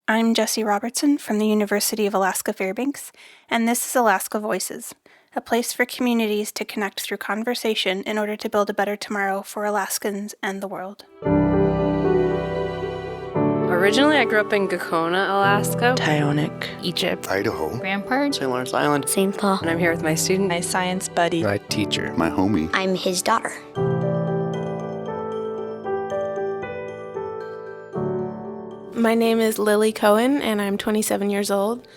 I'm Jessie Robertson from the University of Alaska Fairbanks, and this is Alaska Voices, a place for communities to connect through conversation in order to build a better tomorrow for Alaskans and the world. Originally, I grew up in Gakona, Alaska, Tyonek, Egypt, Idaho, Rampart, St. Lawrence Island, St. Paul. and I'm here with my student, my science buddy, my teacher, my homie. I'm his daughter. My name is Lily Cohen, and I'm 27 years old.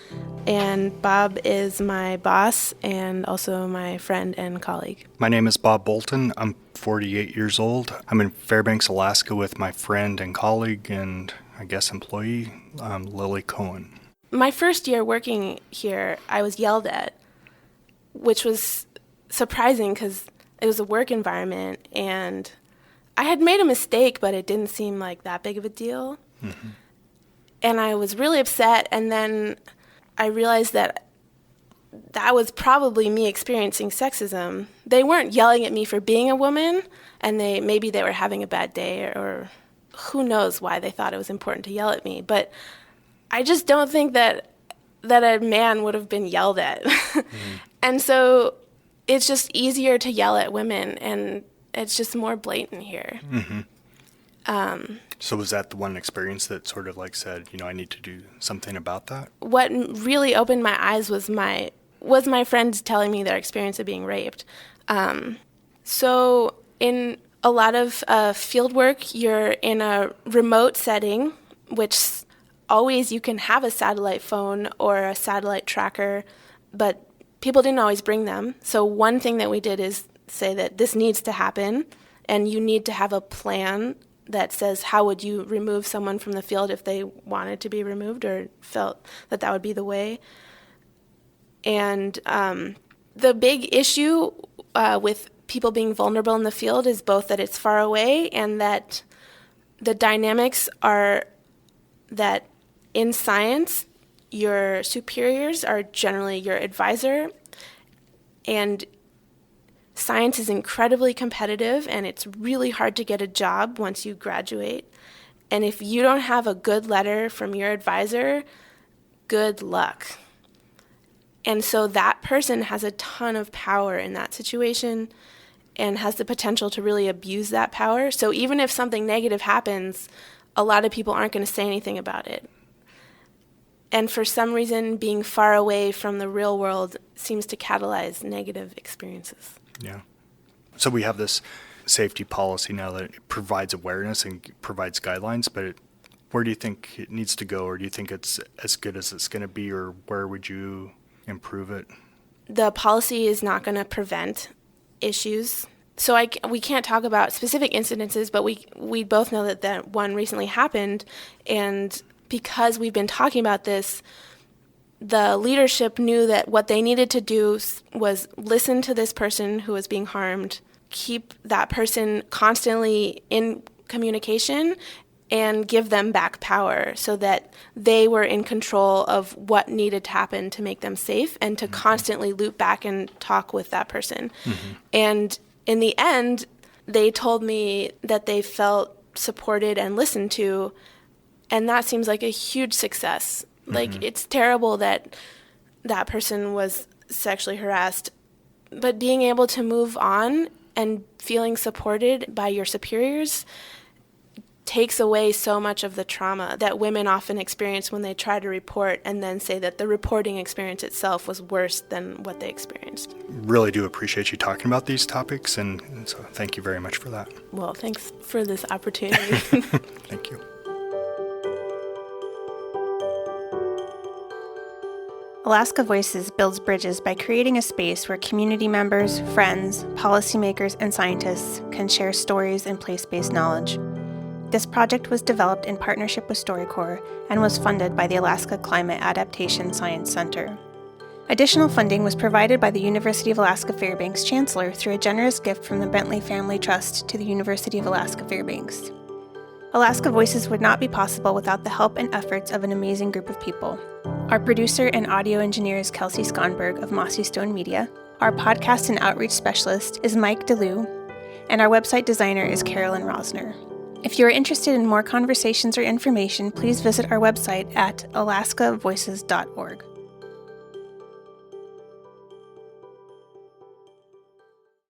And Bob is my boss and also my friend and colleague. My name is Bob Bolton. I'm 48 years old. I'm in Fairbanks, Alaska with my friend and colleague and I guess employee, Lily Cohen. My first year working here, I was yelled at, which was surprising because it was a work environment and I had made a mistake, but it didn't seem like that big of a deal. Mm-hmm. And I was really upset, and then I realized that was probably me experiencing sexism. They weren't yelling at me for being a woman, and maybe they were having a bad day, or who knows why they thought it was important to yell at me. But I just don't think that a man would have been yelled at. Mm-hmm. And so it's just easier to yell at women, and it's just more blatant here. Mm-hmm. So was that the one experience that sort of like said, I need to do something about that? What really opened my eyes was my friends telling me their experience of being raped. So in a lot of field work, you're in a remote setting, which always you can have a satellite phone or a satellite tracker, but people didn't always bring them. So one thing that we did is say that this needs to happen, and you need to have a plan that says how would you remove someone from the field if they wanted to be removed or felt that would be the way. And the big issue with people being vulnerable in the field is both that it's far away and that the dynamics are that in science, your superiors are generally your advisor, and science is incredibly competitive, and it's really hard to get a job once you graduate. And if you don't have a good letter from your advisor, good luck. And so that person has a ton of power in that situation and has the potential to really abuse that power. So even if something negative happens, a lot of people aren't going to say anything about it. And for some reason, being far away from the real world seems to catalyze negative experiences. Yeah. So we have this safety policy now that it provides awareness and provides guidelines, but where do you think it needs to go, or do you think it's as good as it's going to be, or where would you improve it? The policy is not going to prevent issues. So we can't talk about specific incidences, but we both know that one recently happened, and because we've been talking about this, the leadership knew that what they needed to do was listen to this person who was being harmed, keep that person constantly in communication, and give them back power so that they were in control of what needed to happen to make them safe, and to constantly loop back and talk with that person. Mm-hmm. And in the end, they told me that they felt supported and listened to, and that seems like a huge success. Like, it's terrible that that person was sexually harassed, but being able to move on and feeling supported by your superiors takes away so much of the trauma that women often experience when they try to report and then say that the reporting experience itself was worse than what they experienced. Really do appreciate you talking about these topics, and so thank you very much for that. Well, thanks for this opportunity. Thank you. Alaska Voices builds bridges by creating a space where community members, friends, policymakers, and scientists can share stories and place-based knowledge. This project was developed in partnership with StoryCorps and was funded by the Alaska Climate Adaptation Science Center. Additional funding was provided by the University of Alaska Fairbanks Chancellor through a generous gift from the Bentley Family Trust to the University of Alaska Fairbanks. Alaska Voices would not be possible without the help and efforts of an amazing group of people. Our producer and audio engineer is Kelsey Skonberg of Mossy Stone Media. Our podcast and outreach specialist is Mike DeLue, and our website designer is Carolyn Rosner. If you are interested in more conversations or information, please visit our website at alaskavoices.org.